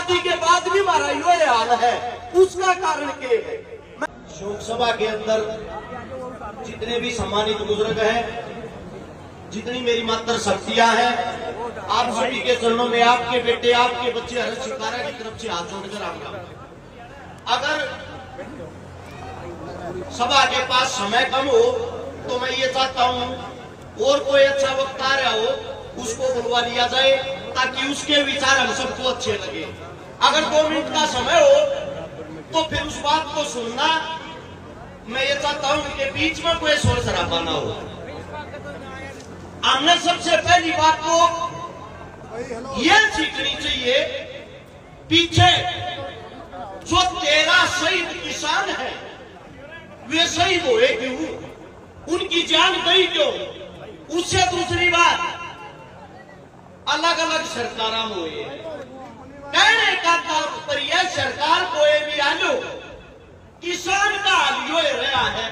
आजादी के बाद भी हमारा ये हाल है, उसका कारण क्या है? शोक सभा के अंदर जितने भी सम्मानित बुजुर्ग हैं, जितनी मेरी मात्र शक्तियां हैं, आप सभी के चरणों में आपके बेटे, आपके बच्चे हर्ष शिकारा की तरफ से हाथ जोड़कर आऊंगा। अगर सभा के पास समय कम हो तो मैं ये चाहता हूं और कोई अच्छा वक्ता रहा हो उसको बुलवा लिया जाए ताकि उसके विचार हम सबको अच्छे लगे। अगर 2 मिनट का समय हो तो फिर उस बात को सुनना। मैं ये चाहता हूं कि बीच में कोई शोर शराबा ना हो। हमने सबसे पहली बात तो यह सीखनी चाहिए, पीछे जो 13 शहीद किसान हैं वे शहीद हुए क्यों, उनकी जान गई क्यों? उससे दूसरी बात, अलग अलग सरकार हुए, कहने का तात्पर्य सरकार कोई भी आलो किसान का हाल यो रहा है।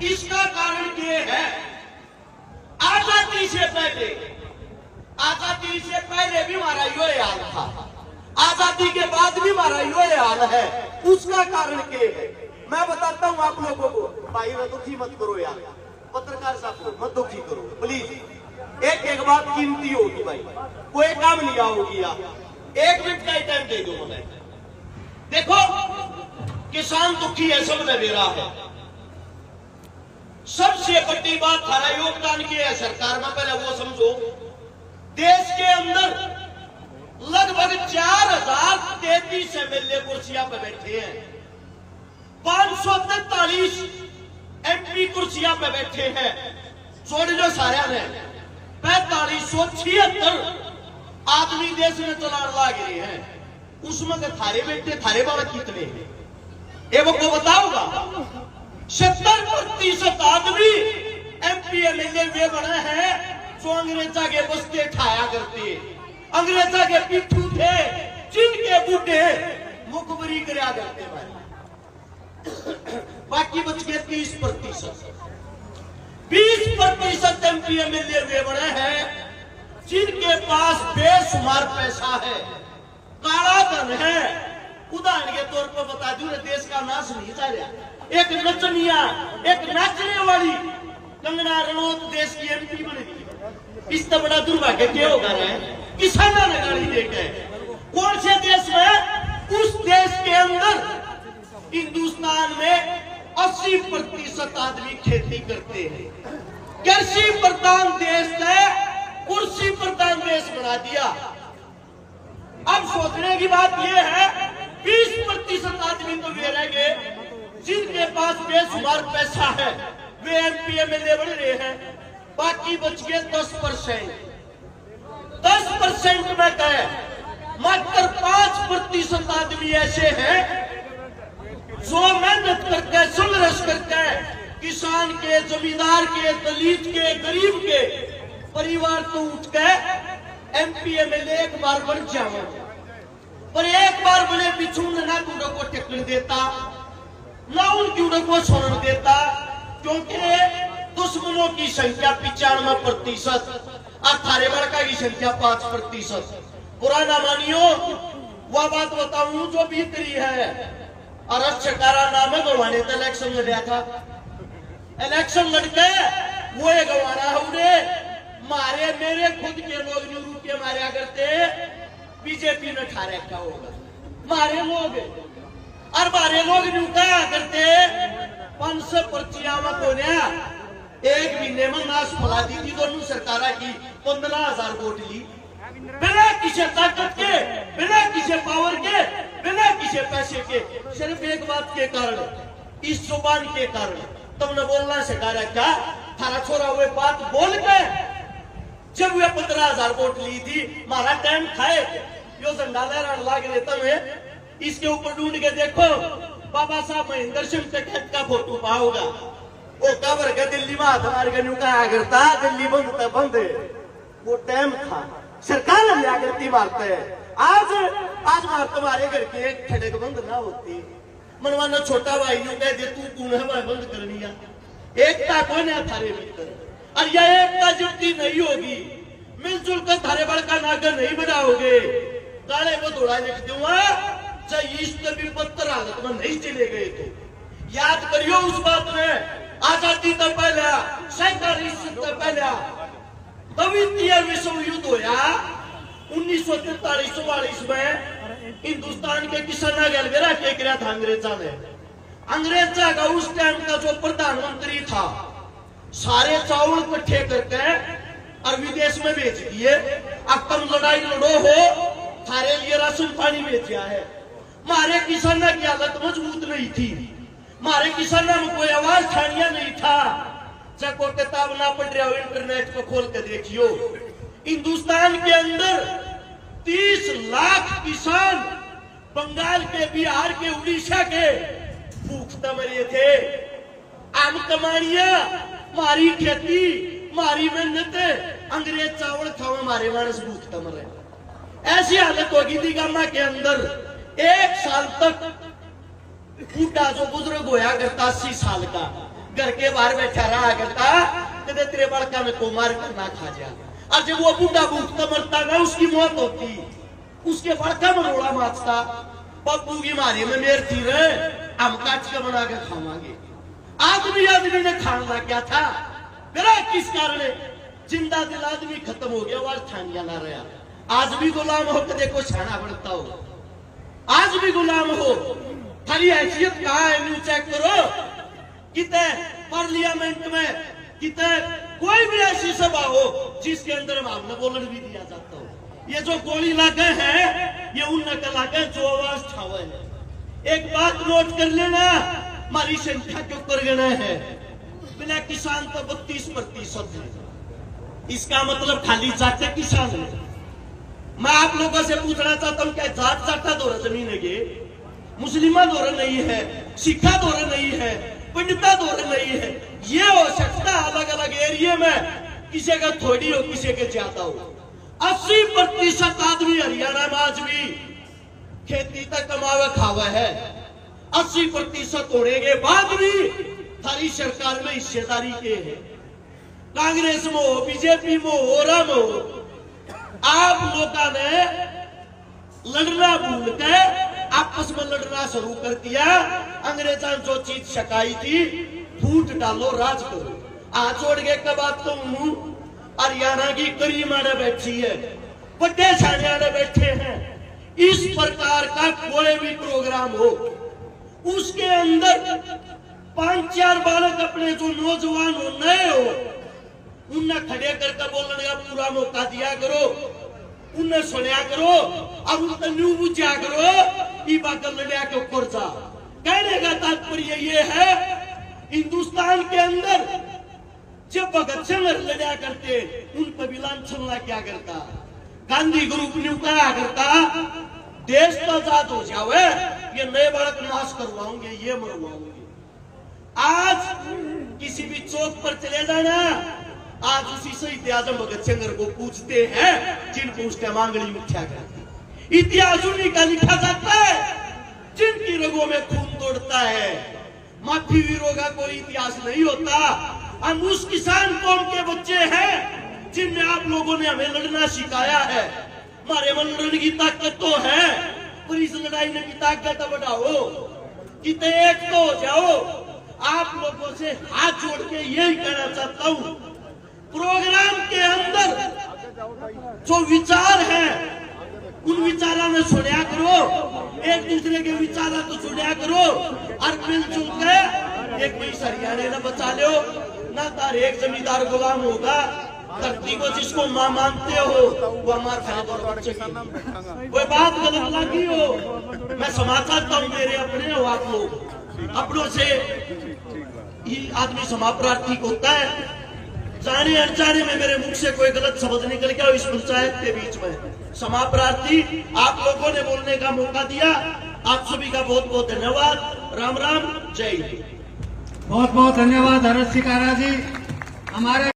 इसका कारण क्या है? आजादी से पहले भी हमारा यो हाल था, आजादी के बाद भी हमारा यो हाल है। उसका कारण क्या है मैं बताता हूं आप लोगों को। भाई दुखी मत करो यार, पत्रकार साहब मत दुखी करो प्लीज। एक बात कीमती होगी भाई, कोई काम नहीं आओगी यार, 1 मिनट का ही टाइम दे दो मुझे। देखो किसान दुखी है, सब नवेरा है। सबसे बड़ी बात हमारा योगदान किया है सरकार में, पहले वो समझो। देश के अंदर लगभग 4033 एमएलए कुर्सियां पर बैठे हैं, 543 एमपी कुर्सियां पे बैठे हैं, छोड़ जो सारे ने 4576 आदमी देश में चलाने लग रहे हैं। उसमें के थारे बेटे थारे बाबा कितने हैं ये वो को बताओगा? 70% आदमी एमपी एमएलए वे बने हैं जो अंग्रेजा के बस्ते ठाया करते, अंग्रेजा के पिट्ठू थे, जिनके बूढ़े मुखबरी कराया करते भाई। बाकी बच गए 30%। 20% एमपी एमएलए वे बने हैं जिनके पास बेशुमार पैसा है, काला धन है। उदाहरण के तौर पर बता दूं, देश का नाश नहीं चाह रहा। एक नचनिया, एक नाचने वाली कंगना रनौत देश की एमपी बनी। इससे बड़ा दुर्भाग्य क्या होगा रे? किसानों ने गाड़ी देके कौन से देश में? उस देश के अंदर हिंदुस्तान में 80% आदमी खेती करते हैं। कृषि प्रधान देश ने कुर्सी प्रधान देश बना दिया। अब सोचने की बात यह है 20% आदमी तो वे रहेंगे जिनके पास बेशुमार पैसा है, वे एमपी एमएलए बन रहे हैं। बाकी बच गए 10%। 10% में कहे मात्र 5% आदमी ऐसे हैं जो मेहनत करके, संघर्ष करके किसान के, जमींदार के, दलित के, गरीब के परिवार तो उठ के एमपी एमएलए एक बार बन जाओ, पर एक बार बने पिछू ना कूड़ो को टेकन देता, ना उन कूड़ो को छोड़न देता, क्योंकि दुश्मनों की संख्या 95% और थारे बड़का की संख्या 5%। पुराना मानियो वह बात बताऊं जो भीतरी है। और शिकारा नाम है गवाने तो इलेक्शन लड़ा था, इलेक्शन लड़के वो गवाना है उन्हें मारे, मेरे खुद के लोग जो रुपये मारे करते बीजेपी में खा रखा होगा, मारे लोग और मारे लोग क्या करते 500 पर्चियां में कोने 1 महीने में नाश फैला दी थी। दोनों सरकारा की 15,000 वोट ली, बिना किसी ताकत के, बिना किसी पावर के, बिना किसी पैसे के, सिर्फ एक बात के कारण, इस जुबान के कारण। तुमने बोलना सिखाया क्या? थारा छोरा हुए बात बोल के जब वे 15,000 वोट ली थी, हमारा टाइम खाए यो झंडा लहराने लग रहे तब इसके ऊपर ढूंढ के देखो बाबा साहब महेंद्र सिंह टिकैत का फोटो पाओगा। वो कबर के दिल्ली में हाथ मार के नुकाया करता, दिल्ली बंद था बंद, वो टाइम था सरकार लिया करती मारते है। आज मार तुम्हारे घर के खड़े बंद ना होती, मनवाना छोटा भाई नु कह दे तू कौन है भाई बंद कर लिया। एकता कौन है थारे भीतर? और यह एकता जुटी नहीं होगी, मिलजुल कर थारे बड़का नागर नहीं बनाओगे, काले वो थोड़ा लिख दूंगा, चाहे इससे भी बदतर हालत में नहीं चले गए तो याद करियो उस बात में। आजादी तो पहले 47 से पहले द्वितीय विश्व युद्ध होया 1943-44 में हिंदुस्तान के किसान गलबेरा के किया था अंग्रेजा ने। अंग्रेजा का उस टाइम का जो प्रधानमंत्री था सारे चावल इकट्ठे करके और विदेश में बेच दिए। अब तुम लड़ाई लड़ो हो, थारे लिए राशन पानी बेचा है। हमारे किसानों की हालत मजबूत नहीं थी, हमारे किसानों में कोई आवाज ठानिया नहीं था। चाहे कोई किताब ना पढ़ रहा हो, इंटरनेट को खोल कर देखियो, हिंदुस्तान के अंदर 30 लाख किसान बंगाल के, बिहार के, उड़ीसा के भूखता मरे थे। आम कमानिया, मारी खेती, मारी मेहनत, अंग्रेज चावल खाओ, हमारे मानस भूखता मरे। ऐसी हालत होगी थी गामा के अंदर। 1 साल तक बूढ़ा जो बुजुर्ग होया करता 80 साल का घर के बाहर बैठा रहा करता, कदे तेरे बड़का में को मार कर ना खा जा। और जब वो बूढ़ा भूखता मरता ना, उसकी मौत होती, उसके बड़का में रोड़ा माचता, पप्पू की मारी में मेर थी रे, हम काट के बना के खावांगे। आदमी ने खाना क्या था मेरा, किस कारण जिंदा दिल आदमी खत्म हो गया, वाल ठानिया ना रहा। आज भी गुलाम हो के देखो, छाना पड़ता हो, आज भी गुलाम हो। थारी हैसियत कहा है, न्यू चेक करो। कितने पार्लियामेंट में कितने कोई भी ऐसी सभा हो जिसके अंदर हमने बोलन भी दिया जाता हो। ये जो गोली लागे हैं ये उन लागे जो आवाज ठावे है। एक बात नोट कर लेना, हमारी संख्या के ऊपर गणा है, बिना किसान तो 32% है। इसका मतलब खाली जाते किसान है। मैं आप लोगों से पूछना चाहता हूं, क्या जात जाता दौरा जमीन है, मुस्लिमा दौरा नहीं है, सिखा दौरा नहीं है, पंडिता दौरा नहीं है। ये हो सकता है अलग अलग एरिया में किसी का थोड़ी हो, किसी के ज्यादा हो। 80% आदमी हरियाणा में आज भी खेती तक कमावे खावा है। 80% होने के बाद भी थारी सरकार में हिस्सेदारी के है। कांग्रेस में हो, बीजेपी में हो, राम हो, आप लोगों ने लड़ना भूल के आपस में लड़ना शुरू कर दिया। अंग्रेजा जो चीज छकाई थी, फूट डालो, राज करो। आ छोड़ के कब बात तो हरियाणा की करीमाने बैठी है, बड़े छाने बैठे हैं। इस प्रकार का कोई भी प्रोग्राम हो, उसके अंदर 5-4 बालक अपने जो नौजवान हो, नए हो, उन्हें खड़े करके बोलने का पूरा मौका दिया करो, उन्हें सुनिया करो और उनका न्यू बुझा करो। लड़िया के ऊपर जा। कहने का तात्पर्य ये है, हिंदुस्तान के अंदर जब भगत सिंह लड़िया करते, उन पर भी लांछन क्या करता, गांधी ग्रुप ने कहा करता, देश तो आजाद हो जाओ, ये नए बालक नाश करवाओगे, ये मरवाओगे। आज किसी भी चौक पर चले जाना, आज उसी शहीद आजम भगत सिंह को पूछते हैं जिनको उसके मांगली मिथ्या करती। इतिहास उन्हीं का लिखा जाता है जिनकी रगों में खून तोड़ता है। माफी वीरों का कोई इतिहास नहीं होता। हम उस किसान कौम के बच्चे हैं जिनमें आप लोगों ने हमें लड़ना सिखाया है। हमारे मन लड़ने की ताकत तो है, पर इस लड़ाई में की ताकत बढ़ाओ, कितने एक तो हो जाओ। आप लोगों से हाथ जोड़ के यही कहना चाहता हूं, प्रोग्राम के अंदर जो विचार है उन विचारों में सुनिया करो, एक दूसरे के विचारों को सुनिया करो और मिलजुल के एक भी हरियाणा न बचा लो। ना तार एक जमींदार गुलाम होगा, धरती को जिसको मां मानते हो वो हमारे खाने कोई बात गलत लगी हो, मैं समझ चाहता हूँ मेरे अपने हो, आप लोग अपनों से ही आदमी क्षमा प्रार्थी होता है। जाने अनजाने में मेरे मुख से कोई गलत शब्द निकल गया इस पंचायत के बीच में, क्षमा प्रार्थी। आप लोगों ने बोलने का मौका दिया, आप सभी का बहुत बहुत धन्यवाद। राम राम, जय हिंद। बहुत बहुत धन्यवाद हरत सिकारा जी। हमारे